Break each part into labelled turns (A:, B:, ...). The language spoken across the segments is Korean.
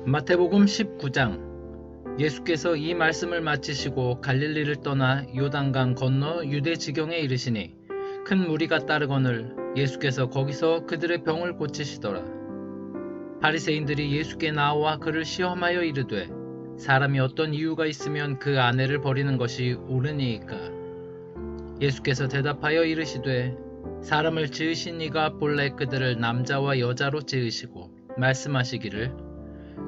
A: 마태복음 19장. 예수께서 이 말씀을 마치시고 갈릴리를 떠나 요단강 건너 유대 지경에 이르시니 큰 무리가 따르거늘 예수께서 거기서 그들의 병을 고치시더라. 바리새인들이 예수께 나와 그를 시험하여 이르되 사람이 어떤 이유가 있으면 그 아내를 버리는 것이 옳으니이까. 예수께서 대답하여 이르시되 사람을 지으신 이가 본래 그들을 남자와 여자로 지으시고 말씀하시기를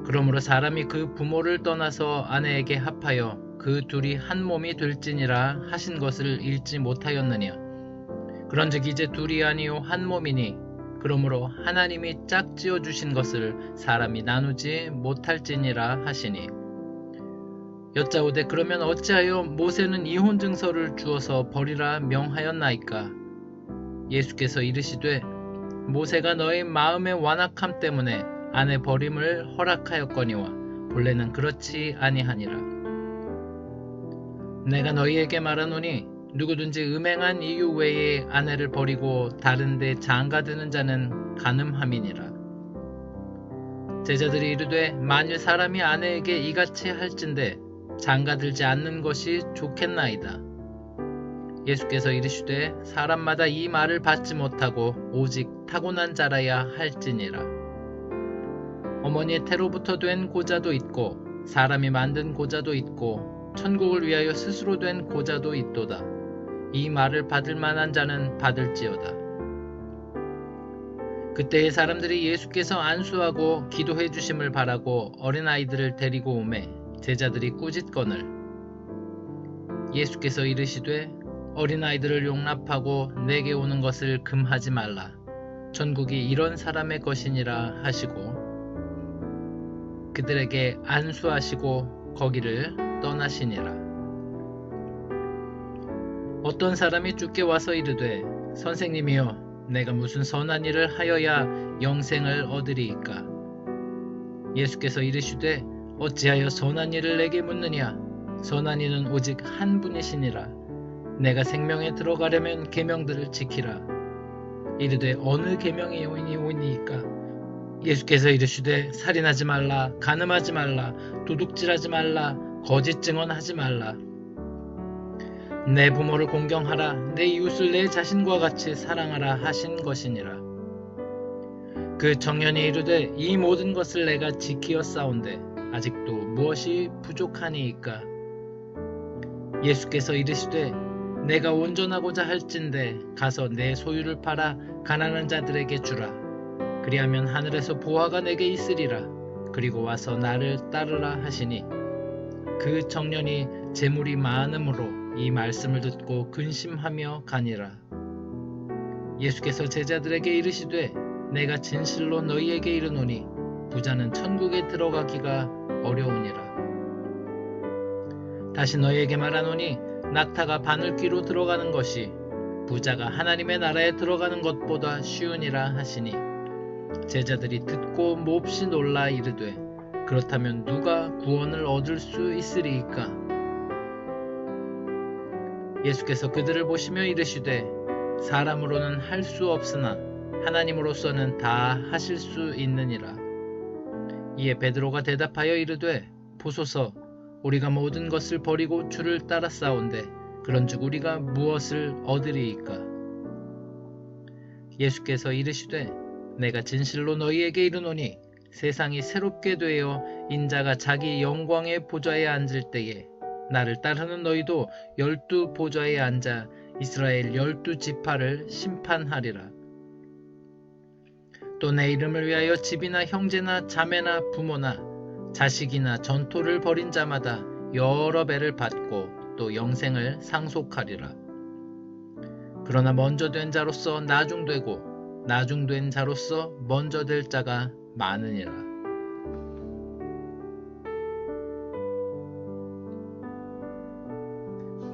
A: 그러므로 사람이 그 부모를 떠나서 아내에게 합하여 그 둘이 한 몸이 될지니라 하신 것을 읽지 못하였느냐. 그런즉 이제 둘이 아니요 한 몸이니 그러므로 하나님이 짝지어 주신 것을 사람이 나누지 못할지니라 하시니. 여짜오되 그러면 어찌하여 모세는 이혼 증서를 주어서 버리라 명하였나이까. 예수께서 이르시되 모세가 너의 마음의 완악함 때문에 아내 버림을 허락하였거니와 본래는 그렇지 아니하니라. 내가 너희에게 말하노니 누구든지 음행한 이유 외에 아내를 버리고 다른 데 장가드는 자는 간음함이니라. 제자들이 이르되 만일 사람이 아내에게 이같이 할진대 장가들지 않는 것이 좋겠나이다. 예수께서 이르시되 사람마다 이 말을 받지 못하고 오직 타고난 자라야 할지니라. 어머니의 태로부터 된 고자도 있고 사람이 만든 고자도 있고 천국을 위하여 스스로 된 고자도 있도다. 이 말을 받을 만한 자는 받을지어다. 그때의 사람들이 예수께서 안수하고 기도해 주심을 바라고 어린아이들을 데리고 오매 제자들이 꾸짖거늘 예수께서 이르시되 어린아이들을 용납하고 내게 오는 것을 금하지 말라. 천국이 이런 사람의 것이니라 하시고 그들에게 안수하시고 거기를 떠나시니라. 어떤 사람이 주께 와서 이르되 선생님이여 내가 무슨 선한 일을 하여야 영생을 얻으리이까. 예수께서 이르시되 어찌하여 선한 일을 내게 묻느냐. 선한 이는 오직 한 분이시니라. 내가 생명에 들어가려면 계명들을 지키라. 이르되 어느 계명이 오니이까. 예수께서 이르시되 살인하지 말라, 간음하지 말라, 도둑질하지 말라, 거짓 증언하지 말라. 내 부모를 공경하라, 내 이웃을 내 자신과 같이 사랑하라 하신 것이니라. 그 청년이 이르되 이 모든 것을 내가 지키었사온데 아직도 무엇이 부족하니이까. 예수께서 이르시되 내가 온전하고자 할진대 가서 내 소유를 팔아 가난한 자들에게 주라. 그리하면 하늘에서 보화가 내게 있으리라. 그리고 와서 나를 따르라 하시니 그 청년이 재물이 많음으로 이 말씀을 듣고 근심하며 가니라. 예수께서 제자들에게 이르시되 내가 진실로 너희에게 이르노니 부자는 천국에 들어가기가 어려우니라. 다시 너희에게 말하노니 낙타가 바늘귀로 들어가는 것이 부자가 하나님의 나라에 들어가는 것보다 쉬우니라 하시니 제자들이 듣고 몹시 놀라 이르되 그렇다면 누가 구원을 얻을 수 있으리이까. 예수께서 그들을 보시며 이르시되 사람으로는 할 수 없으나 하나님으로서는 다 하실 수 있느니라. 이에 베드로가 대답하여 이르되 보소서 우리가 모든 것을 버리고 주를 따랐사온데 그런즉 우리가 무엇을 얻으리이까. 예수께서 이르시되 내가 진실로 너희에게 이르노니 세상이 새롭게 되어 인자가 자기 영광의 보좌에 앉을 때에 나를 따르는 너희도 12 보좌에 앉아 이스라엘 12 지파를 심판하리라. 또 내 이름을 위하여 집이나 형제나 자매나 부모나 자식이나 전토를 벌인 자마다 여러 배를 받고 또 영생을 상속하리라. 그러나 먼저 된 자로서 나중되고 나중된 자로서 먼저 될 자가 많으니라.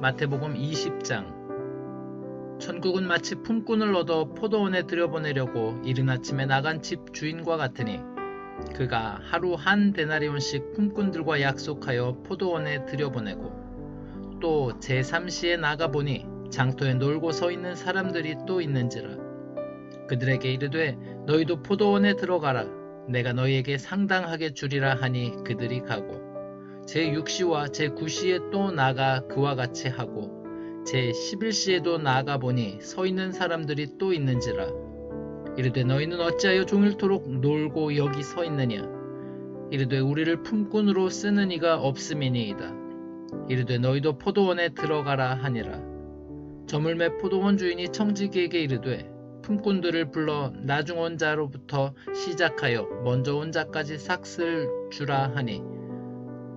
A: 마태복음 20장. 천국은 마치 품꾼을 얻어 포도원에 들여보내려고 이른 아침에 나간 집 주인과 같으니 그가 하루 한 데나리온씩 품꾼들과 약속하여 포도원에 들여보내고 또 제3시에 나가보니 장터에 놀고 서 있는 사람들이 또 있는지라. 그들에게 이르되 너희도 포도원에 들어가라. 내가 너희에게 상당하게 주리라 하니 그들이 가고 제6시와 제9시에 또 나가 그와 같이 하고 제11시에도 나아가 보니 서 있는 사람들이 또 있는지라. 이르되 너희는 어찌하여 종일토록 놀고 여기 서 있느냐. 이르되 우리를 품꾼으로 쓰는 이가 없음이니이다. 이르되 너희도 포도원에 들어가라 하니라. 저물매 포도원 주인이 청지기에게 이르되 품꾼들을 불러 나중 온 자로부터 시작하여 먼저 온 자까지 삭슬 주라 하니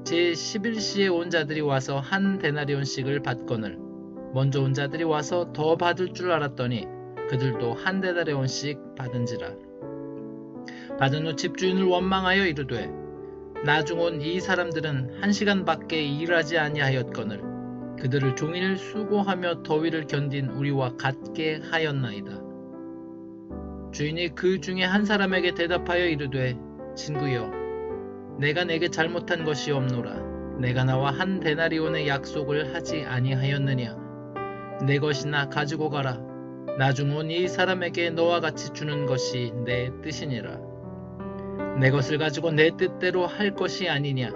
A: 제11시에 온 자들이 와서 한 데나리온씩을 받거늘 먼저 온 자들이 와서 더 받을 줄 알았더니 그들도 한 데나리온씩 받은지라. 받은 후 집주인을 원망하여 이르되 나중 온 이 사람들은 1시간밖에 일하지 아니하였거늘 그들을 종일 수고하며 더위를 견딘 우리와 같게 하였나이다. 주인이 그 중에 한 사람에게 대답하여 이르되 친구여 내가 내게 잘못한 것이 없노라. 내가 나와 한 데나리온의 약속을 하지 아니하였느냐. 내 것이나 가지고 가라. 나중 온 이 사람에게 너와 같이 주는 것이 내 뜻이니라. 내 것을 가지고 내 뜻대로 할 것이 아니냐.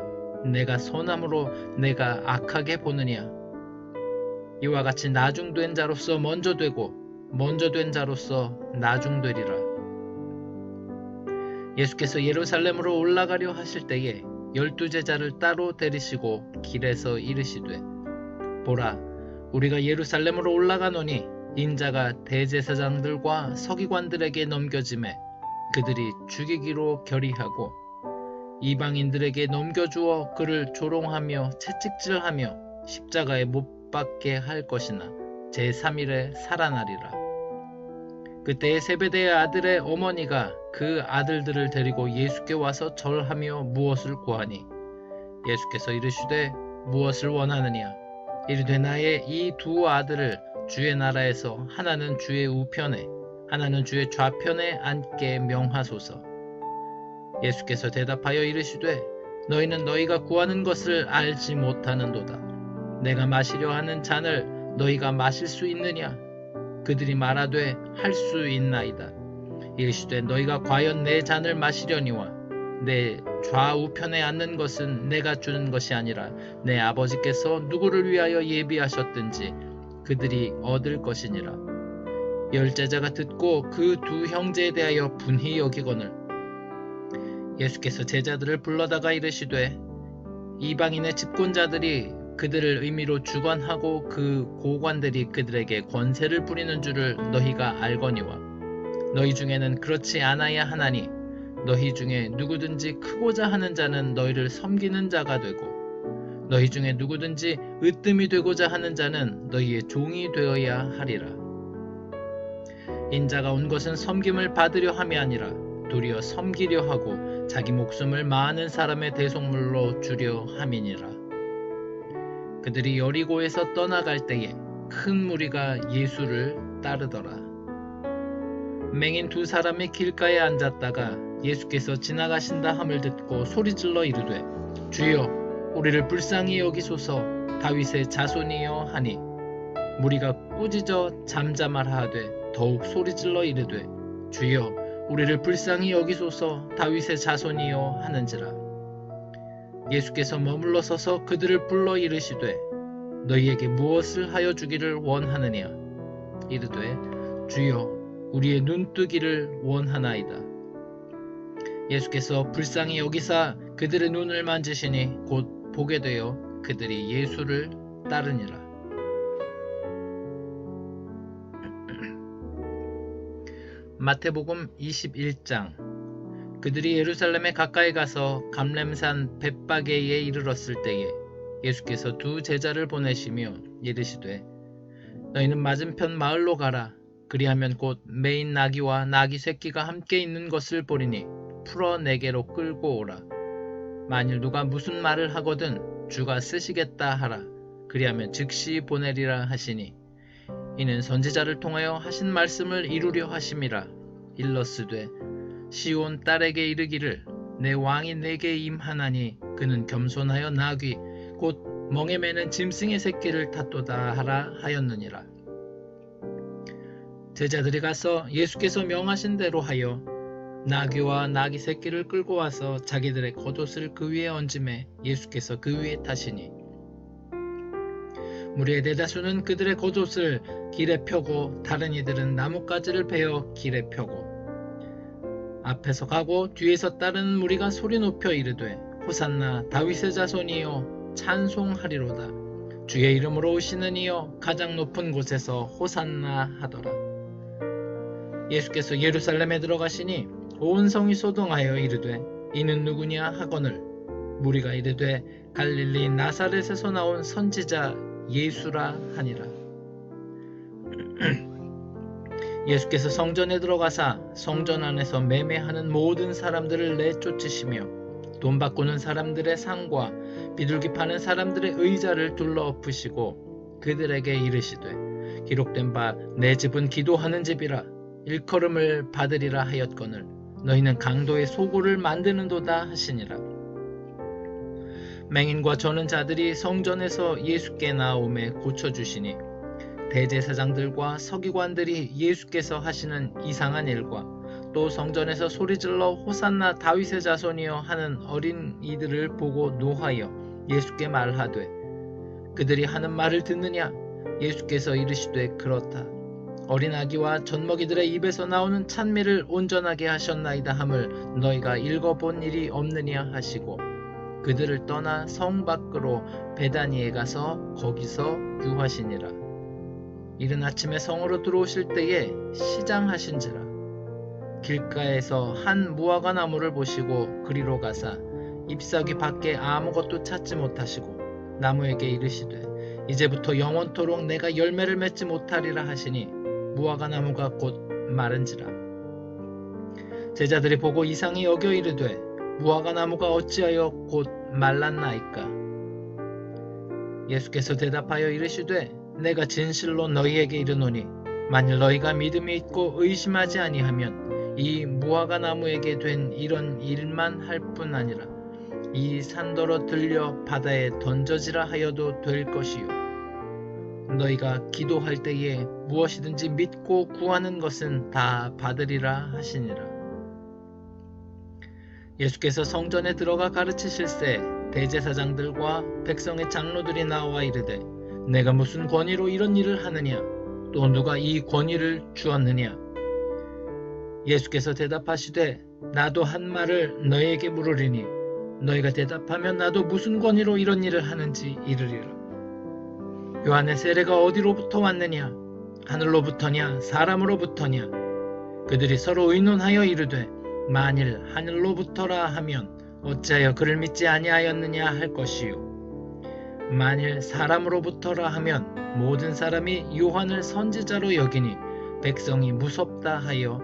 A: 내가 선함으로 내가 악하게 보느냐. 이와 같이 나중된 자로서 먼저 되고 먼저 된 자로서 나중되리라. 예수께서 예루살렘으로 올라가려 하실 때에 12제자를 따로 데리시고 길에서 이르시되 보라 우리가 예루살렘으로 올라가노니 인자가 대제사장들과 서기관들에게 넘겨짐에 그들이 죽이기로 결의하고 이방인들에게 넘겨주어 그를 조롱하며 채찍질하며 십자가에 못 박게 할 것이나 제3일에 살아나리라. 그때에 세베대의 아들의 어머니가 그 아들들을 데리고 예수께 와서 절하며 무엇을 구하니 예수께서 이르시되 무엇을 원하느냐. 이르되 나의 이 두 아들을 주의 나라에서 하나는 주의 우편에 하나는 주의 좌편에 앉게 명하소서. 예수께서 대답하여 이르시되 너희는 너희가 구하는 것을 알지 못하는도다. 내가 마시려 하는 잔을 너희가 마실 수 있느냐. 그들이 말하되 할 수 있나이다. 이르시되 너희가 과연 내 잔을 마시려니와 내 좌우편에 앉는 것은 내가 주는 것이 아니라 내 아버지께서 누구를 위하여 예비하셨든지 그들이 얻을 것이니라. 열제자가 듣고 그 두 형제에 대하여 분히 여기거늘 예수께서 제자들을 불러다가 이르시되 이방인의 집권자들이 그들을 의미로 주관하고 그 고관들이 그들에게 권세를 부리는 줄을 너희가 알거니와 너희 중에는 그렇지 않아야 하나니 너희 중에 누구든지 크고자 하는 자는 너희를 섬기는 자가 되고 너희 중에 누구든지 으뜸이 되고자 하는 자는 너희의 종이 되어야 하리라. 인자가 온 것은 섬김을 받으려 함이 아니라 도리어 섬기려 하고 자기 목숨을 많은 사람의 대속물로 주려 함이니라. 그들이 여리고에서 떠나갈 때에 큰 무리가 예수를 따르더라. 맹인 두 사람이 길가에 앉았다가 예수께서 지나가신다 함을 듣고 소리질러 이르되 주여 우리를 불쌍히 여기소서 다윗의 자손이여 하니 무리가 꾸짖어 잠잠하되 더욱 소리질러 이르되 주여 우리를 불쌍히 여기소서 다윗의 자손이여 하는지라. 예수께서 머물러 서서 그들을 불러 이르시되 너희에게 무엇을 하여 주기를 원하느냐. 이르되 주여 우리의 눈뜨기를 원하나이다. 예수께서 불쌍히 여기사 그들의 눈을 만지시니 곧 보게 되어 그들이 예수를 따르니라. 마태복음 21장. 그들이 예루살렘에 가까이 가서 감람산 벳바게에 이르렀을 때에 예수께서 두 제자를 보내시며 이르시되 너희는 맞은편 마을로 가라. 그리하면 곧 매인 나귀와 나귀 새끼가 함께 있는 것을 보리니 풀어 내게로 끌고 오라. 만일 누가 무슨 말을 하거든 주가 쓰시겠다 하라. 그리하면 즉시 보내리라 하시니 이는 선지자를 통하여 하신 말씀을 이루려 하심이라. 일러스되 시온 딸에게 이르기를 내 왕이 내게 임하나니 그는 겸손하여 나귀 곧 멍에 매는 짐승의 새끼를 탔도다 하라 하였느니라. 제자들이 가서 예수께서 명하신 대로 하여 나귀와 나귀 새끼를 끌고 와서 자기들의 겉옷을 그 위에 얹음에 예수께서 그 위에 타시니 무리의 대다수는 그들의 겉옷을 길에 펴고 다른 이들은 나뭇가지를 베어 길에 펴고 앞에서 가고 뒤에서 따르는 무리가 소리 높여 이르되 호산나 다윗의 자손이여 찬송하리로다. 주의 이름으로 오시는 이여 가장 높은 곳에서 호산나 하더라. 예수께서 예루살렘에 들어가시니 온 성이 소동하여 이르되 이는 누구냐 하거늘 무리가 이르되 갈릴리 나사렛에서 나온 선지자 예수라 하니라. 예수께서 성전에 들어가사 성전 안에서 매매하는 모든 사람들을 내쫓으시며 돈 바꾸는 사람들의 상과 비둘기 파는 사람들의 의자를 둘러 엎으시고 그들에게 이르시되 기록된 바 내 집은 기도하는 집이라 일컬음을 받으리라 하였거늘 너희는 강도의 소굴을 만드는도다 하시니라. 맹인과 저는 자들이 성전에서 예수께 나오매 고쳐주시니 대제사장들과 서기관들이 예수께서 하시는 이상한 일과 또 성전에서 소리질러 호산나 다윗의 자손이여 하는 어린 이들을 보고 노하여 예수께 말하되 그들이 하는 말을 듣느냐? 예수께서 이르시되 그렇다. 어린 아기와 젖먹이들의 입에서 나오는 찬미를 온전하게 하셨나이다 함을 너희가 읽어본 일이 없느냐 하시고 그들을 떠나 성 밖으로 베다니에 가서 거기서 유하시니라. 이른 아침에 성으로 들어오실 때에 시장하신지라. 길가에서 한 무화과 나무를 보시고 그리로 가사 잎사귀 밖에 아무것도 찾지 못하시고 나무에게 이르시되 이제부터 영원토록 내가 열매를 맺지 못하리라 하시니 무화과 나무가 곧 마른지라. 제자들이 보고 이상히 여겨 이르되 무화과 나무가 어찌하여 곧 말랐나이까? 예수께서 대답하여 이르시되 내가 진실로 너희에게 이르노니 만일 너희가 믿음이 있고 의심하지 아니하면 이 무화과 나무에게 된 이런 일만 할 뿐 아니라 이 산더러 들려 바다에 던져지라 하여도 될 것이요 너희가 기도할 때에 무엇이든지 믿고 구하는 것은 다 받으리라 하시니라. 예수께서 성전에 들어가 가르치실새 대제사장들과 백성의 장로들이 나와 이르되 내가 무슨 권위로 이런 일을 하느냐? 또 누가 이 권위를 주었느냐? 예수께서 대답하시되 나도 한 말을 너희에게 물으리니 너희가 대답하면 나도 무슨 권위로 이런 일을 하는지 이르리라. 요한의 세례가 어디로부터 왔느냐? 하늘로부터냐? 사람으로부터냐? 그들이 서로 의논하여 이르되 만일 하늘로부터라 하면 어찌하여 그를 믿지 아니하였느냐 할 것이요 만일 사람으로부터라 하면 모든 사람이 요한을 선지자로 여기니 백성이 무섭다 하여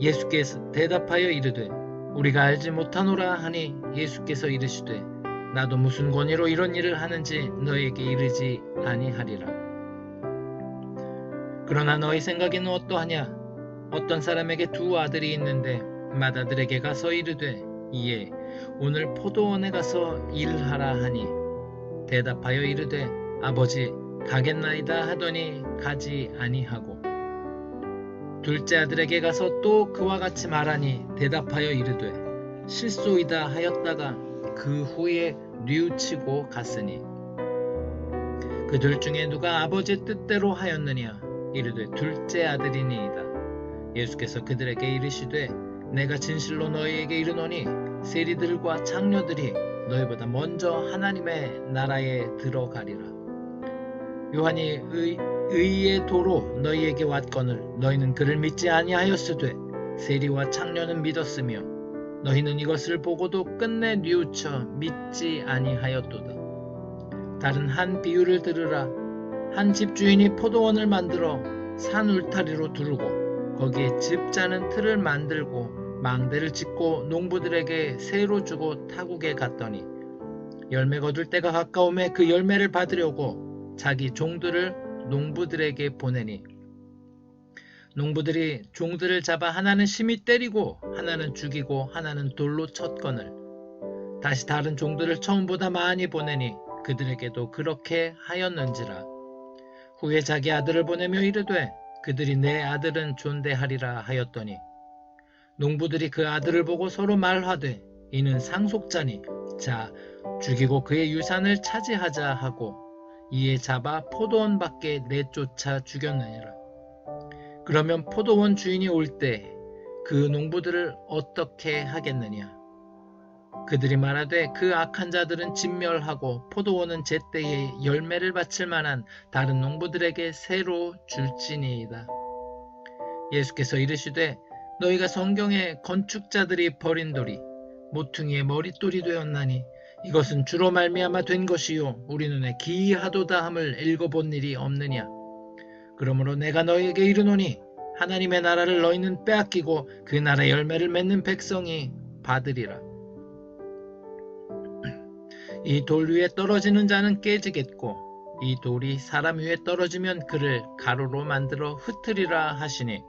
A: 예수께서 대답하여 이르되 우리가 알지 못하노라 하니 예수께서 이르시되 나도 무슨 권위로 이런 일을 하는지 너희에게 이르지 아니하리라. 그러나 너희 생각에는 어떠하냐? 어떤 사람에게 두 아들이 있는데 맏아들에게 가서 이르되 이에 오늘 포도원에 가서 일하라 하니 대답하여 이르되 아버지 가겠나이다 하더니 가지 아니하고 둘째 아들에게 가서 또 그와 같이 말하니 대답하여 이르되 실소이다 하였다가 그 후에 뉘우치고 갔으니 그 둘 중에 누가 아버지의 뜻대로 하였느냐? 이르되 둘째 아들이니이다. 예수께서 그들에게 이르시되 내가 진실로 너희에게 이르노니 세리들과 장로들이 너희보다 먼저 하나님의 나라에 들어가리라. 요한이 의의 도로 너희에게 왔거늘 너희는 그를 믿지 아니하였으되 세리와 장로는 믿었으며 너희는 이것을 보고도 끝내 뉘우쳐 믿지 아니하였도다. 다른 한 비유를 들으라. 한 집주인이 포도원을 만들어 산 울타리로 두르고 거기에 즙 짜는 틀을 만들고 망대를 짓고 농부들에게 새로 주고 타국에 갔더니 열매 거둘 때가 가까움에 그 열매를 받으려고 자기 종들을 농부들에게 보내니 농부들이 종들을 잡아 하나는 심히 때리고 하나는 죽이고 하나는 돌로 쳤거늘 다시 다른 종들을 처음보다 많이 보내니 그들에게도 그렇게 하였는지라. 후에 자기 아들을 보내며 이르되 그들이 내 아들은 존대하리라 하였더니 농부들이 그 아들을 보고 서로 말하되 이는 상속자니 자 죽이고 그의 유산을 차지하자 하고 이에 잡아 포도원 밖에 내쫓아 죽였느니라. 그러면 포도원 주인이 올 때 그 농부들을 어떻게 하겠느냐? 그들이 말하되 그 악한 자들은 진멸하고 포도원은 제때에 열매를 바칠 만한 다른 농부들에게 새로 줄지니이다. 예수께서 이르시되 너희가 성경에 건축자들이 버린 돌이 모퉁이의 머릿돌이 되었나니 이것은 주로 말미암아 된 것이요 우리 눈에 기이하도다 함을 읽어본 일이 없느냐. 그러므로 내가 너희에게 이르노니 하나님의 나라를 너희는 빼앗기고 그 나라의 열매를 맺는 백성이 받으리라. 이 돌 위에 떨어지는 자는 깨지겠고 이 돌이 사람 위에 떨어지면 그를 가루로 만들어 흩으리라 하시니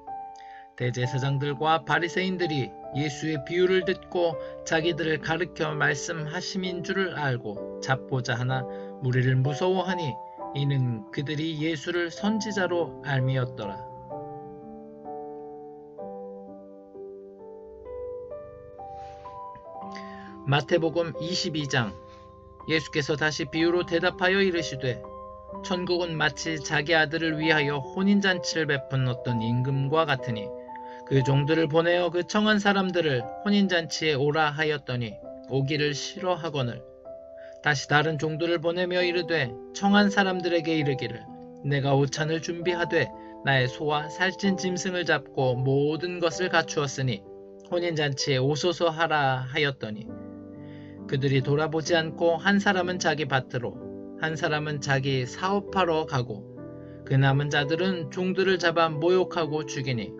A: 대제사장들과 바리새인들이 예수의 비유를 듣고 자기들을 가르쳐 말씀하심인 줄을 알고 잡고자 하나 무리를 무서워하니 이는 그들이 예수를 선지자로 알미었더라. 마태복음 22장. 예수께서 다시 비유로 대답하여 이르시되 천국은 마치 자기 아들을 위하여 혼인잔치를 베푼 어떤 임금과 같으니 그 종들을 보내어 그 청한 사람들을 혼인잔치에 오라 하였더니 오기를 싫어하거늘 다시 다른 종들을 보내며 이르되 청한 사람들에게 이르기를 내가 오찬을 준비하되 나의 소와 살찐 짐승을 잡고 모든 것을 갖추었으니 혼인잔치에 오소서 하라 하였더니 그들이 돌아보지 않고 한 사람은 자기 밭으로 한 사람은 자기 사업하러 가고 그 남은 자들은 종들을 잡아 모욕하고 죽이니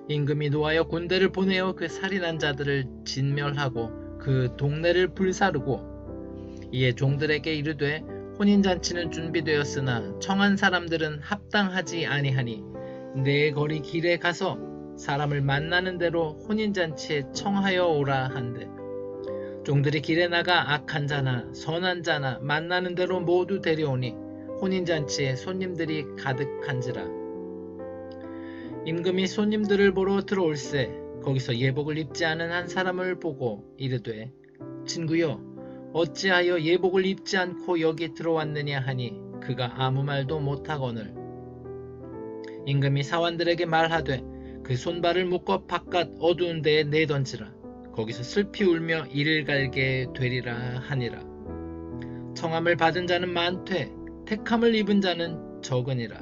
A: 임금이 노하여 군대를 보내어 그 살인한 자들을 진멸하고 그 동네를 불사르고 이에 종들에게 이르되 혼인잔치는 준비되었으나 청한 사람들은 합당하지 아니하니 내 거리 길에 가서 사람을 만나는 대로 혼인잔치에 청하여 오라 한대 종들이 길에 나가 악한 자나 선한 자나 만나는 대로 모두 데려오니 혼인잔치에 손님들이 가득한지라. 임금이 손님들을 보러 들어올세 거기서 예복을 입지 않은 한 사람을 보고 이르되 친구여 어찌하여 예복을 입지 않고 여기 들어왔느냐 하니 그가 아무 말도 못하거늘 임금이 사환들에게 말하되 그 손발을 묶어 바깥 어두운 데에 내던지라. 거기서 슬피 울며 이를 갈게 되리라 하니라. 청함을 받은 자는 많되 택함을 입은 자는 적으니라.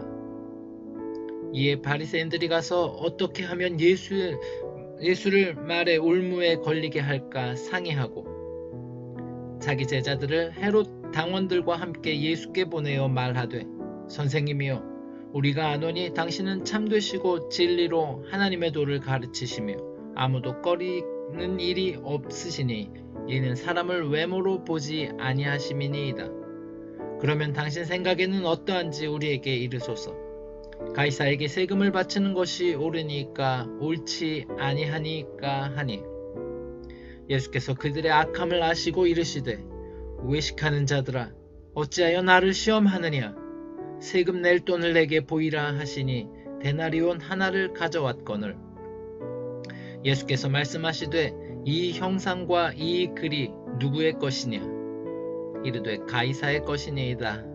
A: 이에 바리새인들이 가서 어떻게 하면 예수를 말에 올무에 걸리게 할까 상의하고 자기 제자들을 헤롯 당원들과 함께 예수께 보내어 말하되 선생님이여 우리가 아노니 당신은 참되시고 진리로 하나님의 도를 가르치시며 아무도 꺼리는 일이 없으시니 이는 사람을 외모로 보지 아니하심이니이다. 그러면 당신 생각에는 어떠한지 우리에게 이르소서. 가이사에게 세금을 바치는 것이 옳으니까 옳지 아니하니까 하니 예수께서 그들의 악함을 아시고 이르시되 외식하는 자들아 어찌하여 나를 시험하느냐. 세금 낼 돈을 내게 보이라 하시니 데나리온 하나를 가져왔거늘 예수께서 말씀하시되 이 형상과 이 글이 누구의 것이냐. 이르되 가이사의 것이니이다.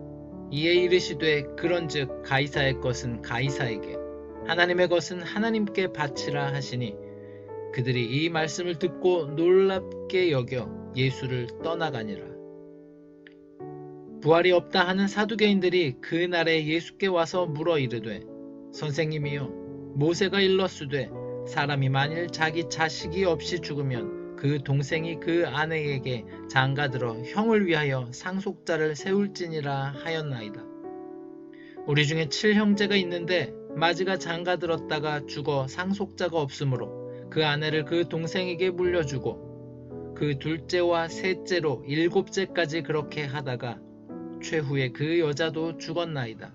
A: 이에 이르시되 그런즉 가이사의 것은 가이사에게 하나님의 것은 하나님께 바치라 하시니 그들이 이 말씀을 듣고 놀랍게 여겨 예수를 떠나가니라. 부활이 없다 하는 사두개인들이 그 날에 예수께 와서 물어 이르되 선생님이여 모세가 일렀으되 사람이 만일 자기 자식이 없이 죽으면 그 동생이 그 아내에게 장가들어 형을 위하여 상속자를 세울지니라 하였나이다. 우리 중에 7형제가 있는데 마지가 장가들었다가 죽어 상속자가 없으므로 그 아내를 그 동생에게 물려주고 그 둘째와 셋째로 7째까지 그렇게 하다가 최후에 그 여자도 죽었나이다.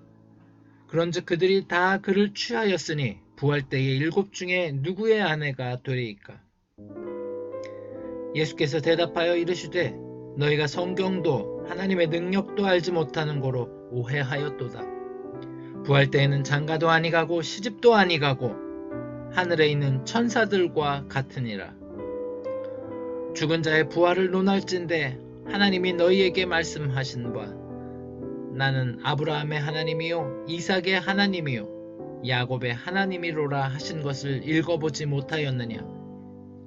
A: 그런즉 그들이 다 그를 취하였으니 부활 때에 7 중에 누구의 아내가 되리이까. 예수께서 대답하여 이르시되 너희가 성경도 하나님의 능력도 알지 못하는 고로 오해하였도다. 부활 때에는 장가도 아니가고 시집도 아니가고 하늘에 있는 천사들과 같으니라. 죽은 자의 부활을 논할진대 하나님이 너희에게 말씀하신 바 나는 아브라함의 하나님이요 이삭의 하나님이요 야곱의 하나님이로라 하신 것을 읽어보지 못하였느냐.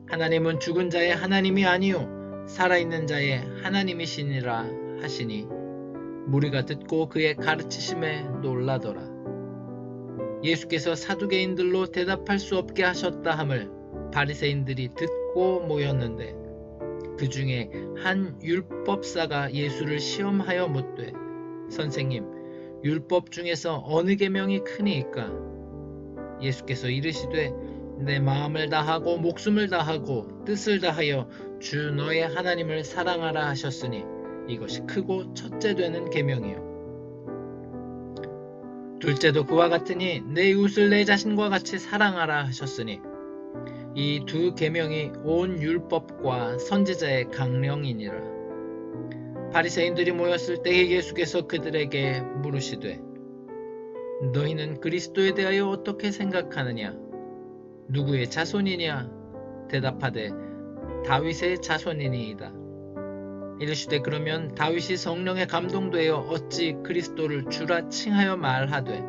A: 하나님은 죽은 자의 하나님이 아니요 살아있는 자의 하나님이시니라 하시니 무리가 듣고 그의 가르치심에 놀라더라. 예수께서 사두개인들로 대답할 수 없게 하셨다 함을 바리새인들이 듣고 모였는데 그 중에 한 율법사가 예수를 시험하여 묻되 선생님, 율법 중에서 어느 계명이 크니이까? 예수께서 이르시되 내 마음을 다하고 목숨을 다하고 뜻을 다하여 주 너의 하나님을 사랑하라 하셨으니 이것이 크고 첫째 되는 계명이요. 둘째도 그와 같으니 내 이웃을 내 자신과 같이 사랑하라 하셨으니 이 두 계명이 온 율법과 선지자의 강령이니라. 바리새인들이 모였을 때에 예수께서 그들에게 물으시되 너희는 그리스도에 대하여 어떻게 생각하느냐? 누구의 자손이냐? 대답하되 다윗의 자손이니이다. 이르시되 그러면 다윗이 성령에 감동되어 어찌 그리스도를 주라 칭하여 말하되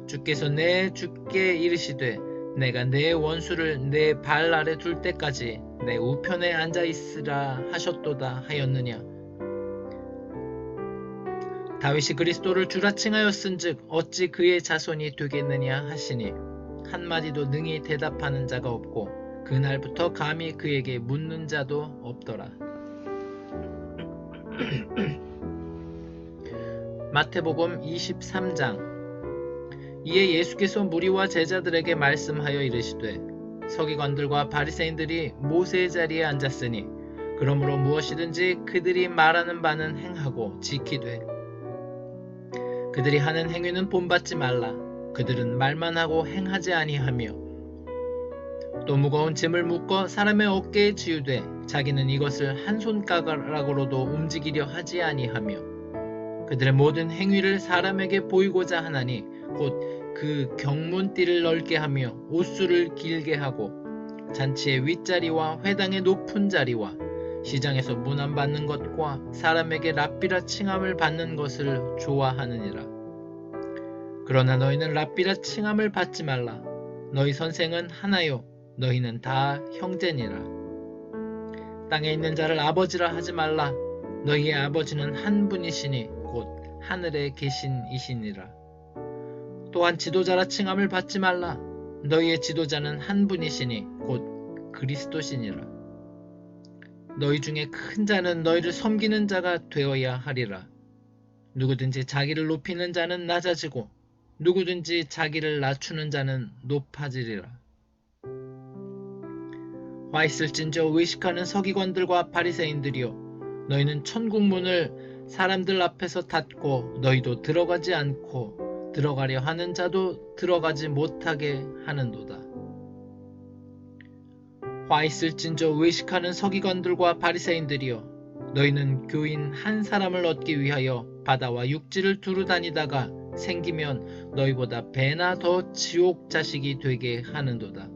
A: 주께서 내 주께 이르시되 내가 내 원수를 내 발 아래 둘 때까지 내 우편에 앉아 있으라 하셨도다 하였느냐. 다윗이 그리스도를 주라 칭하였은즉 어찌 그의 자손이 되겠느냐 하시니 한마디도 능히 대답하는 자가 없고 그날부터 감히 그에게 묻는 자도 없더라. 마태복음 23장. 이에 예수께서 무리와 제자들에게 말씀하여 이르시되 서기관들과 바리새인들이 모세의 자리에 앉았으니 그러므로 무엇이든지 그들이 말하는 바는 행하고 지키되 그들이 하는 행위는 본받지 말라. 그들은 말만 하고 행하지 아니하며 또 무거운 짐을 묶어 사람의 어깨에 지우되 자기는 이것을 한 손가락으로도 움직이려 하지 아니하며 그들의 모든 행위를 사람에게 보이고자 하나니 곧 그 경문띠를 넓게 하며 옷수를 길게 하고 잔치의 윗자리와 회당의 높은 자리와 시장에서 문안받는 것과 사람에게 랍비라 칭함을 받는 것을 좋아하느니라. 그러나 너희는 랍비라 칭함을 받지 말라. 너희 선생은 하나요 너희는 다 형제니라. 땅에 있는 자를 아버지라 하지 말라. 너희의 아버지는 한 분이시니 곧 하늘에 계신 이시니라. 또한 지도자라 칭함을 받지 말라. 너희의 지도자는 한 분이시니 곧 그리스도시니라. 너희 중에 큰 자는 너희를 섬기는 자가 되어야 하리라. 누구든지 자기를 높이는 자는 낮아지고 누구든지 자기를 낮추는 자는 높아지리라. 화 있을진저 의식하는 서기관들과 바리새인들이여 너희는 천국 문을 사람들 앞에서 닫고 너희도 들어가지 않고 들어가려 하는 자도 들어가지 못하게 하는도다. 화 있을진저 의식하는 서기관들과 바리새인들이여 너희는 교인 한 사람을 얻기 위하여 바다와 육지를 두루 다니다가 생기면 너희보다 배나 더 지옥 자식이 되게 하는도다.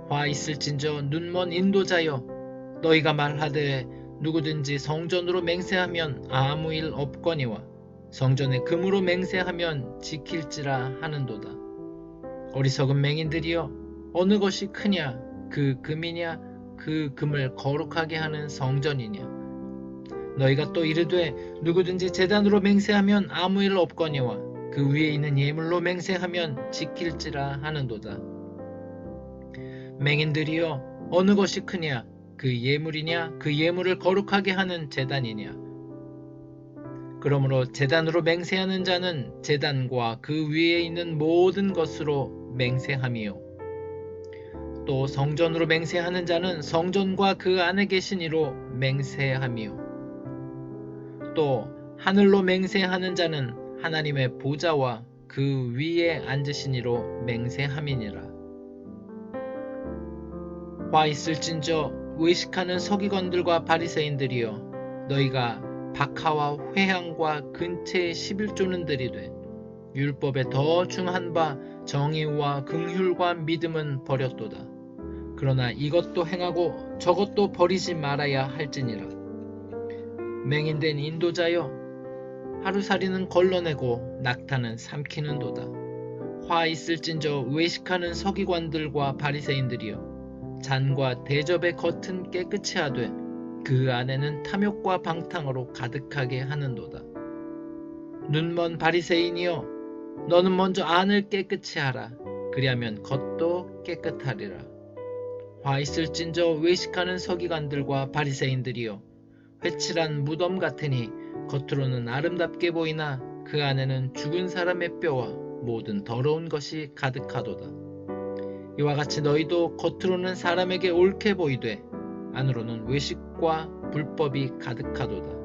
A: 화 있을진저 눈먼 인도자여 너희가 말하되 누구든지 성전으로 맹세하면 아무 일 없거니와 성전에 금으로 맹세하면 지킬지라 하는도다. 어리석은 맹인들이여 어느 것이 크냐 그 금이냐 그 금을 거룩하게 하는 성전이냐. 너희가 또 이르되 누구든지 제단으로 맹세하면 아무 일 없거니와 그 위에 있는 예물로 맹세하면 지킬지라 하는도다. 맹인들이여 어느 것이 크냐 그 예물이냐 그 예물을 거룩하게 하는 제단이냐. 그러므로 제단으로 맹세하는 자는 제단과 그 위에 있는 모든 것으로 맹세함이요 또 성전으로 맹세하는 자는 성전과 그 안에 계신 이로 맹세함이요 또 하늘로 맹세하는 자는 하나님의 보좌와 그 위에 앉으신 이로 맹세함이니라. 화 있을진저 의식하는 서기관들과 바리새인들이여 너희가 박하와 회향과 근체의 11조는 들이되 율법에 더 중한 바 정의와 긍휼과 믿음은 버렸도다. 그러나 이것도 행하고 저것도 버리지 말아야 할지니라. 맹인된 인도자여, 하루살이는 걸러내고 낙타는 삼키는도다. 화 있을진저 외식하는 서기관들과 바리새인들이여, 잔과 대접의 겉은 깨끗이 하되 그 안에는 탐욕과 방탕으로 가득하게 하는도다. 눈먼 바리새인이여, 너는 먼저 안을 깨끗이 하라. 그리하면 겉도 깨끗하리라. 화 있을진저 외식하는 서기관들과 바리새인들이여, 회칠한 무덤 같으니 겉으로는 아름답게 보이나 그 안에는 죽은 사람의 뼈와 모든 더러운 것이 가득하도다. 이와 같이 너희도 겉으로는 사람에게 옳게 보이되 안으로는 외식과 불법이 가득하도다.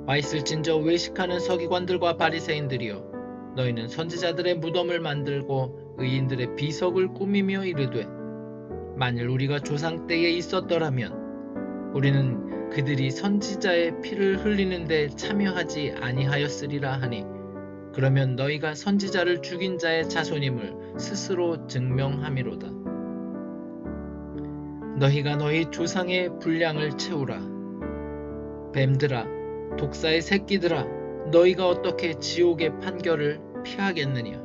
A: 와 있을진저 외식하는 서기관들과 바리새인들이여, 너희는 선지자들의 무덤을 만들고 의인들의 비석을 꾸미며 이르되, 만일 우리가 조상 때에 있었더라면 우리는 그들이 선지자의 피를 흘리는데 참여하지 아니하였으리라 하니, 그러면 너희가 선지자를 죽인 자의 자손임을 스스로 증명함이로다. 너희가 너희 조상의 분량을 채우라. 뱀들아, 독사의 새끼들아, 너희가 어떻게 지옥의 판결을 피하겠느냐.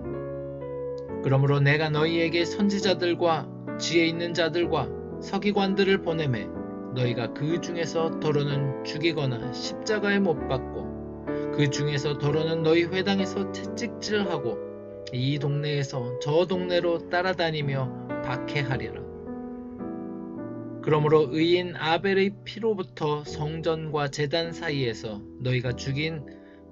A: 그러므로 내가 너희에게 선지자들과 지혜 있는 자들과 서기관들을 보내매 너희가 그 중에서 더러는 죽이거나 십자가에 못 박고 그 중에서 더러는 너희 회당에서 채찍질하고 이 동네에서 저 동네로 따라다니며 박해하리라. 그러므로 의인 아벨의 피로부터 성전과 제단 사이에서 너희가 죽인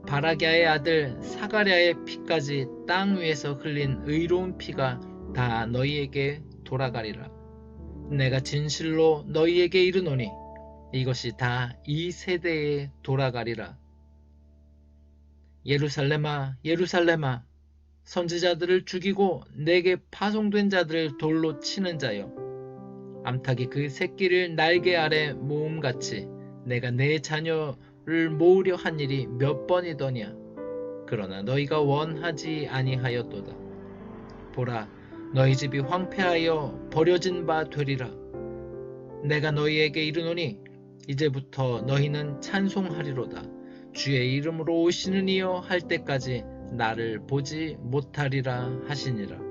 A: 바라갸의 아들 사가랴의 피까지 땅 위에서 흘린 의로운 피가 다 너희에게 돌아가리라. 내가 진실로 너희에게 이르노니 이것이 다 이 세대에 돌아가리라. 예루살렘아, 예루살렘아, 선지자들을 죽이고 내게 파송된 자들을 돌로 치는 자여, 암탉이 그 새끼를 날개 아래 모음같이 내가 내 자녀를 모으려 한 일이 몇 번이더냐. 그러나 너희가 원하지 아니하였도다. 보라, 너희 집이 황폐하여 버려진 바 되리라. 내가 너희에게 이르노니 이제부터 너희는 찬송하리로다. 주의 이름으로 오시는 이여 할 때까지 나를 보지 못하리라 하시니라.